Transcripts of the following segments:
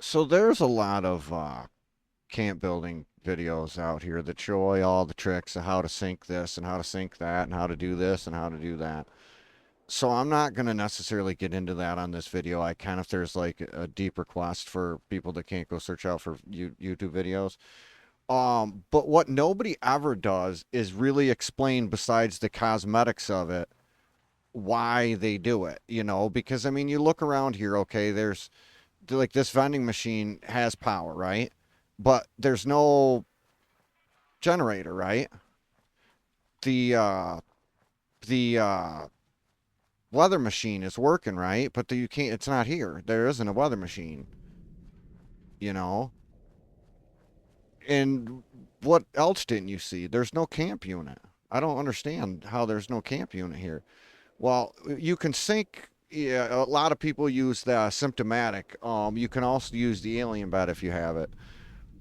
So there's a lot of camp building videos out here that show you all the tricks of how to sync this and how to sync that and how to do this and how to do that. So I'm not going to necessarily get into that on this video. I kind of, there's like a deep request for people that can't go search out for YouTube videos. But what nobody ever does is really explain, besides the cosmetics of it, why they do it, because I mean, you look around here, okay, there's like this vending machine has power, right? But there's no generator, right? The weather machine is working, right? But you can't. It's not here. There isn't a weather machine, you know. And what else didn't you see? There's no camp unit. I don't understand how there's no camp unit here. Well, you can sync. Yeah, a lot of people use the symptomatic. You can also use the alien bed if you have it.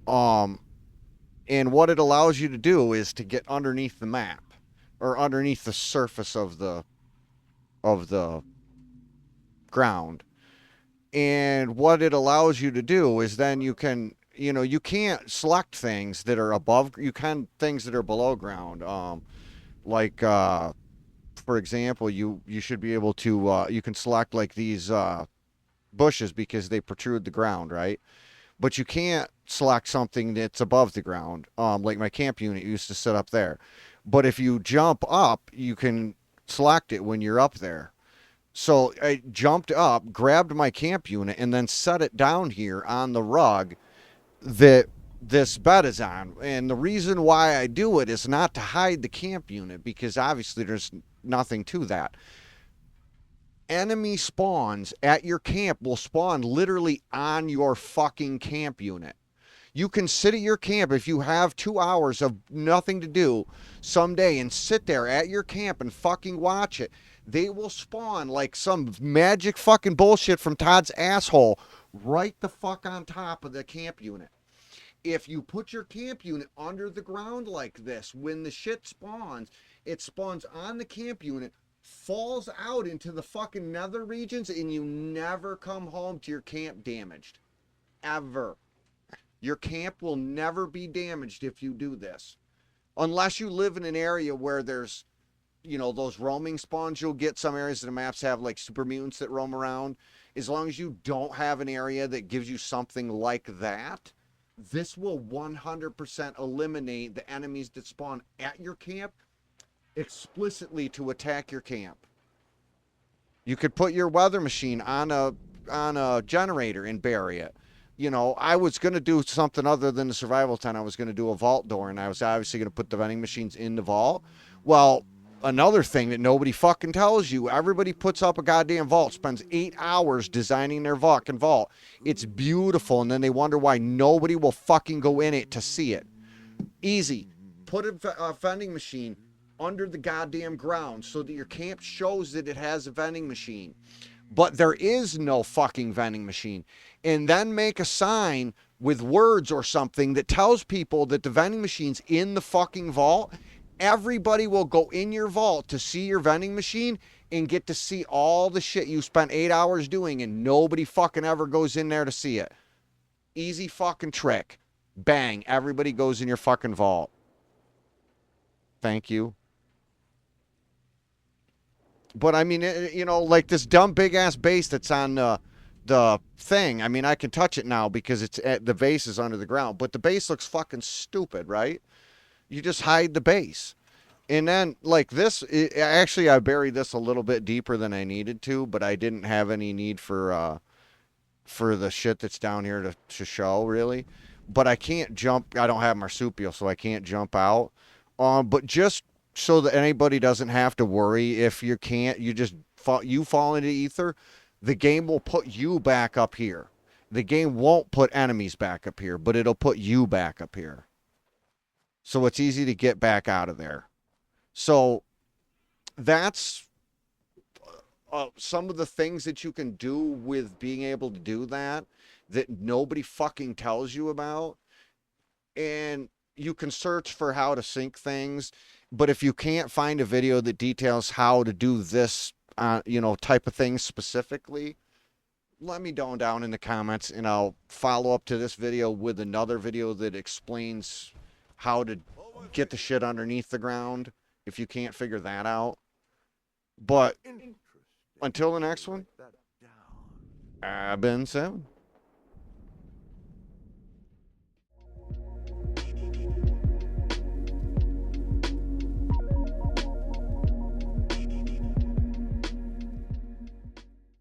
Um, and what it allows you to do is to get underneath the map or underneath the surface of the ground. And what it allows you to do is then you can, you can't select things that are above, you can things that are below ground. Like for example, you should be able to you can select like these bushes because they protrude the ground, right? But you can't select something that's above the ground. Like my camp unit used to sit up there. But if you jump up, you can select it when you're up there. So I jumped up, grabbed my camp unit, and then set it down here on the rug that this bed is on. And the reason why I do it is not to hide the camp unit, because obviously there's nothing to that. Enemy spawns at your camp will spawn literally on your fucking camp unit. You can sit at your camp if you have 2 hours of nothing to do someday and sit there at your camp and fucking watch it. They will spawn like some magic fucking bullshit from Todd's asshole right the fuck on top of the camp unit. If you put your camp unit under the ground like this, when the shit spawns, it spawns on the camp unit, falls out into the fucking nether regions, and you never come home to your camp damaged. Ever. Your camp will never be damaged if you do this. Unless you live in an area where there's, those roaming spawns you'll get. Some areas of the maps have like super mutants that roam around. As long as you don't have an area that gives you something like that, this will 100% eliminate the enemies that spawn at your camp explicitly to attack your camp. You could put your weather machine on a generator and bury it. I was going to do something other than the survival tent. I was going to do a vault door, and I was obviously going to put the vending machines in the vault. Well, another thing that nobody fucking tells you, everybody puts up a goddamn vault, spends 8 hours designing their fucking vault. It's beautiful, and then they wonder why nobody will fucking go in it to see it. Easy. Put a vending machine under the goddamn ground so that your camp shows that it has a vending machine. But there is no fucking vending machine. And then make a sign with words or something that tells people that the vending machine's in the fucking vault. Everybody will go in your vault to see your vending machine and get to see all the shit you spent 8 hours doing, and nobody fucking ever goes in there to see it. Easy fucking trick. Bang. Everybody goes in your fucking vault. Thank you. But I mean, like this dumb big ass base that's on the thing. I mean, I can touch it now because the base is under the ground. But the base looks fucking stupid, right? You just hide the base, and then like this. Actually, I buried this a little bit deeper than I needed to, but I didn't have any need for the shit that's down here to show really. But I can't jump. I don't have marsupial, so I can't jump out. But just so that anybody doesn't have to worry, if you can't, you fall into ether, the game will put you back up here. The game won't put enemies back up here, but it'll put you back up here. So it's easy to get back out of there. So that's some of the things that you can do with being able to do that nobody fucking tells you about. And you can search for how to sync things, but if you can't find a video that details how to do this type of thing specifically, let me know down in the comments, and I'll follow up to this video with another video that explains how to get the shit underneath the ground if you can't figure that out. But until the next one, I've been Seven.